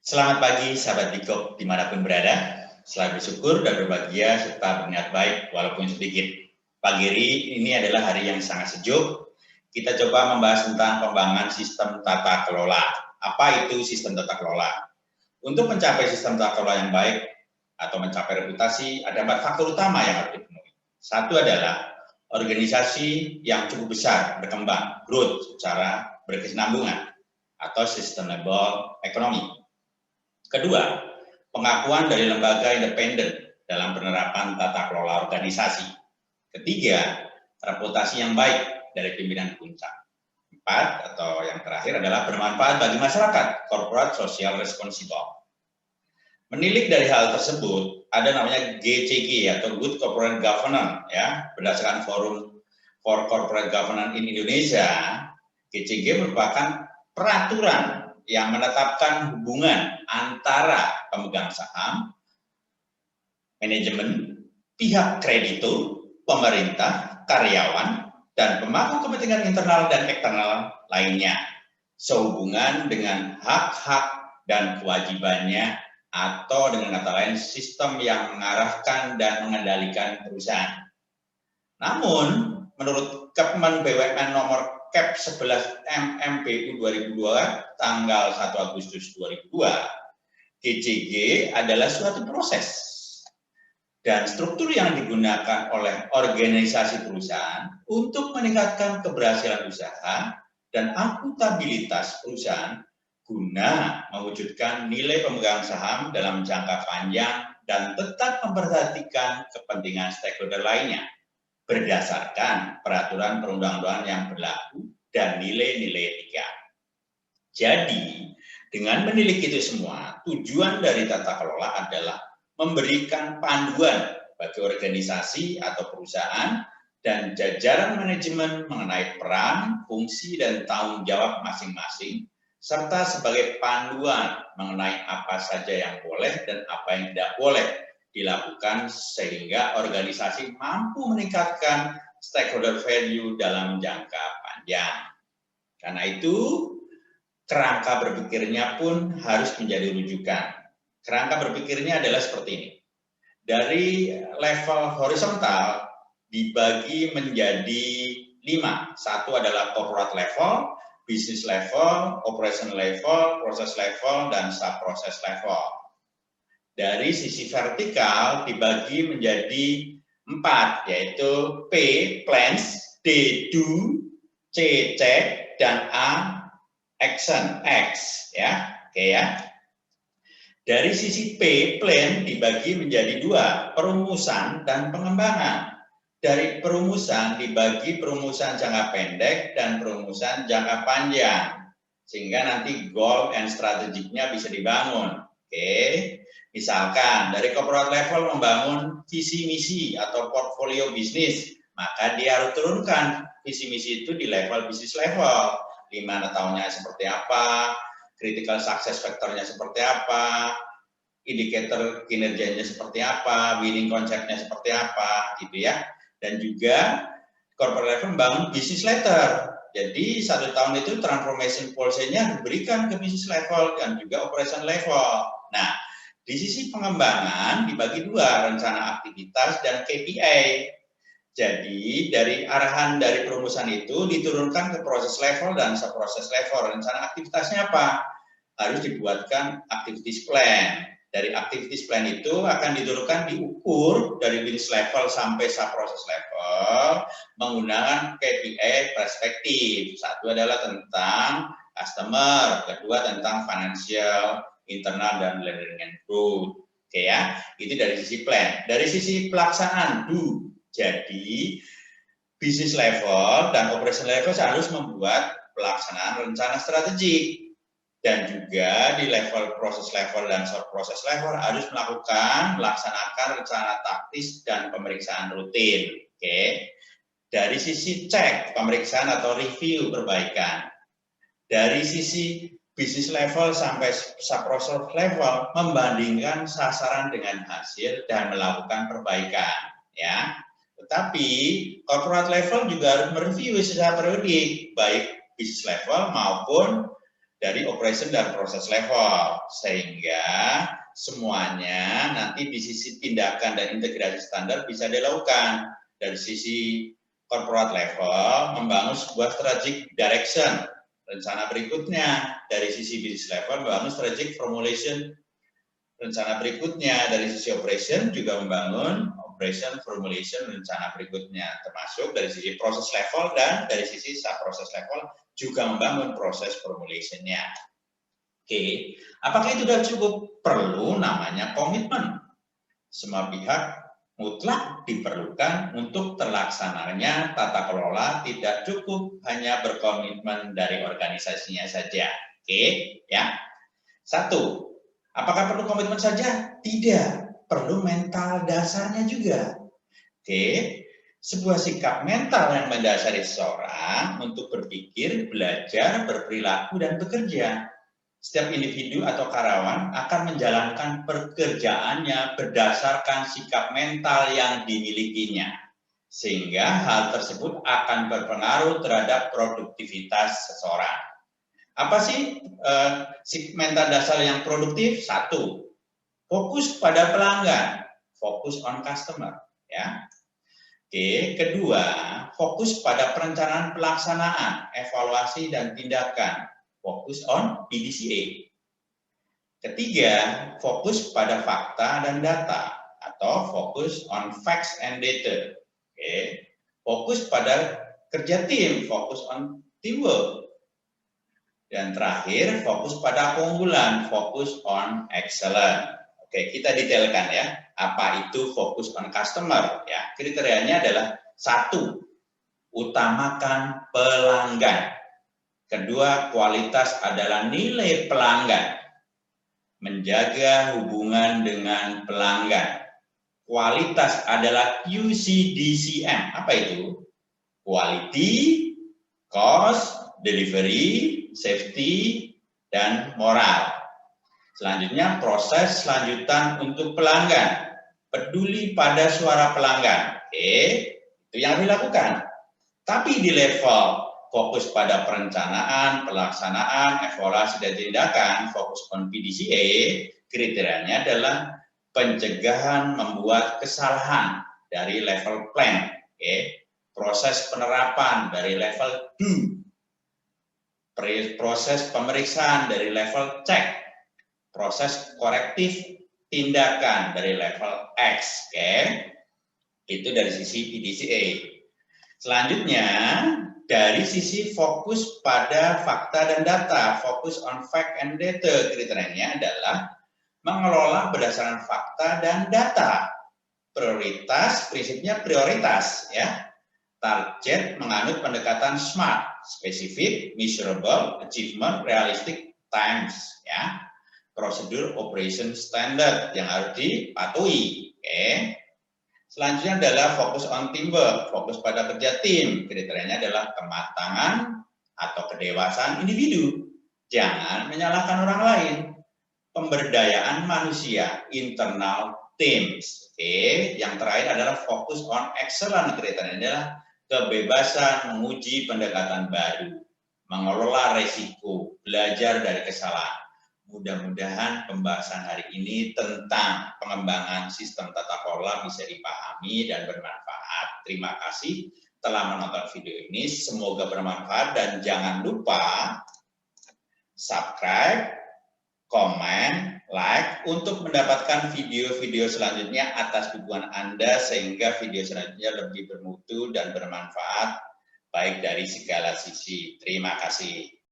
Selamat pagi, sahabat Bikop dimanapun berada. Selalu bersyukur dan berbahagia serta berniat baik walaupun sedikit. Pagi ini adalah hari yang sangat sejuk. Kita coba membahas tentang pengembangan sistem tata kelola. Apa itu sistem tata kelola? Untuk mencapai sistem tata kelola yang baik atau mencapai reputasi, ada 4 faktor utama yang harus dipenuhi. Satu adalah organisasi yang cukup besar, berkembang, growth secara berkesinambungan atau sustainable economy. Kedua, pengakuan dari lembaga independen dalam penerapan tata kelola organisasi. Ketiga, reputasi yang baik dari pimpinan puncak. Empat, atau yang terakhir adalah bermanfaat bagi masyarakat, corporate social responsible. Menilik dari hal tersebut, ada namanya GCG atau Good Corporate Governance, ya, berdasarkan Forum for Corporate Governance in Indonesia. GCG merupakan peraturan yang menetapkan hubungan antara pemegang saham, manajemen, pihak kreditur, pemerintah, karyawan, dan pemangku kepentingan internal dan eksternal lainnya, sehubungan dengan hak-hak dan kewajibannya, atau dengan kata lain sistem yang mengarahkan dan mengendalikan perusahaan. Namun, menurut Kepmen BUMN nomor Kep 11 MMBU 2002 tanggal 1 Agustus 2002, GCG adalah suatu proses dan struktur yang digunakan oleh organisasi perusahaan untuk meningkatkan keberhasilan usaha dan akuntabilitas perusahaan guna mewujudkan nilai pemegang saham dalam jangka panjang dan tetap memperhatikan kepentingan stakeholder lainnya berdasarkan peraturan perundang-undangan yang berlaku dan nilai-nilai etika. Jadi, dengan menilik itu semua, tujuan dari tata kelola adalah memberikan panduan bagi organisasi atau perusahaan dan jajaran manajemen mengenai peran, fungsi, dan tanggung jawab masing-masing, serta sebagai panduan mengenai apa saja yang boleh dan apa yang tidak boleh dilakukan sehingga organisasi mampu meningkatkan stakeholder value dalam jangka panjang. Karena itu, kerangka berpikirnya pun harus menjadi rujukan. Kerangka berpikirnya adalah seperti ini. Dari level horizontal dibagi menjadi 5. Satu adalah corporate level, business level, operation level, process level, dan sub-process level. Dari sisi vertikal dibagi menjadi 4, yaitu P, plans, D, do, C, check, dan A, action, X. Ya, oke ya. Dari sisi P, plan, dibagi menjadi 2, perumusan dan pengembangan. Dari perumusan dibagi perumusan jangka pendek dan perumusan jangka panjang. Sehingga nanti goal and strategiknya bisa dibangun. Oke. Misalkan dari corporate level membangun visi misi atau portfolio bisnis, maka dia harus turunkan visi misi itu di level bisnis level. 5 tahunnya seperti apa, critical success factor-nya seperti apa, indikator kinerjanya seperti apa, winning concept-nya seperti apa, gitu ya. Dan juga corporate level membangun business letter. Jadi 1 tahun itu transformation policy-nya diberikan ke business level dan juga operation level. Nah, di sisi pengembangan dibagi 2, rencana aktivitas dan KPI. Jadi dari arahan dari perumusan itu diturunkan ke proses level dan sub-proses level. Rencana aktivitasnya apa? Harus dibuatkan activities plan. Dari activities plan itu akan diturunkan diukur dari business level sampai sub-proses level menggunakan KPI perspektif. Satu adalah tentang customer, kedua tentang financial, internal, dan learning and growth. Oke ya, itu dari sisi plan. Dari sisi pelaksanaan, do. Jadi, business level dan operation level harus membuat pelaksanaan rencana strategik. Dan juga di level proses level dan proses level harus melaksanakan rencana taktis dan pemeriksaan rutin. Oke. Dari sisi cek, pemeriksaan atau review perbaikan. Dari sisi business level sampai sub-process level membandingkan sasaran dengan hasil dan melakukan perbaikan, ya. Tetapi corporate level juga harus mereview secara periodik, baik business level maupun dari operation dan proses level, sehingga semuanya nanti di sisi tindakan dan integrasi standar bisa dilakukan. Dari sisi corporate level, membangun sebuah strategic direction, rencana berikutnya. Dari sisi business level, membangun strategic formulation, rencana berikutnya. Dari sisi operation juga membangun operation formulation, rencana berikutnya, termasuk dari sisi proses level dan dari sisi sub proses level juga membangun proses formulation-nya. Oke, apakah itu sudah cukup? Perlu namanya komitmen. Semua pihak mutlak diperlukan untuk terlaksananya tata kelola, tidak cukup hanya berkomitmen dari organisasinya saja. Oke, ya. Satu, apakah perlu komitmen saja? Tidak, perlu mental dasarnya juga. Oke, sebuah sikap mental yang mendasari seseorang untuk berpikir, belajar, berperilaku, dan bekerja. Setiap individu atau karyawan akan menjalankan pekerjaannya berdasarkan sikap mental yang dimilikinya, sehingga hal tersebut akan berpengaruh terhadap produktivitas seseorang. Apa sih mental dasar yang produktif? Satu, fokus pada pelanggan, fokus on customer, ya. Oke, kedua, fokus pada perencanaan pelaksanaan, evaluasi dan tindakan, fokus on PDCA. Ketiga, fokus pada fakta dan data atau fokus on facts and data. Oke, fokus pada kerja tim, fokus on teamwork. Dan terakhir, fokus pada keunggulan, fokus on excellence. Oke, kita detailkan ya, apa itu fokus on customer. Ya, kriterianya adalah satu, utamakan pelanggan. Kedua, kualitas adalah nilai pelanggan. Menjaga hubungan dengan pelanggan. Kualitas adalah QCDCM. Apa itu? Quality, cost, delivery, safety, dan moral. Selanjutnya, proses selanjutan untuk pelanggan. Peduli pada suara pelanggan. Oke, itu yang dilakukan. Tapi di level fokus pada perencanaan, pelaksanaan, evaluasi, dan tindakan, fokus on PDCA, kriterianya adalah pencegahan membuat kesalahan dari level plan. Oke. Proses penerapan dari level do, proses pemeriksaan dari level check, proses korektif tindakan dari level X. Oke. Itu dari sisi PDCA. Selanjutnya, dari sisi fokus pada fakta dan data, fokus on fact and data, kriterianya adalah mengelola berdasarkan fakta dan data. Prioritas, prinsipnya prioritas, ya. Target menganut pendekatan SMART, specific, measurable, achievement, realistic, times, ya. Prosedur operation standard yang harus dipatuhi. Oke. Selanjutnya adalah fokus on teamwork, fokus pada kerja tim. Kriterianya adalah kematangan atau kedewasaan individu. Jangan menyalahkan orang lain. Pemberdayaan manusia, internal teams. Oke. Yang terakhir adalah fokus on excellence. Kriterianya adalah kebebasan menguji pendekatan baru, mengelola risiko, belajar dari kesalahan. Mudah-mudahan pembahasan hari ini tentang pengembangan sistem tata kelola bisa dipahami dan bermanfaat. Terima kasih telah menonton video ini. Semoga bermanfaat dan jangan lupa subscribe, komen, like untuk mendapatkan video-video selanjutnya atas dukungan Anda sehingga video selanjutnya lebih bermutu dan bermanfaat baik dari segala sisi. Terima kasih.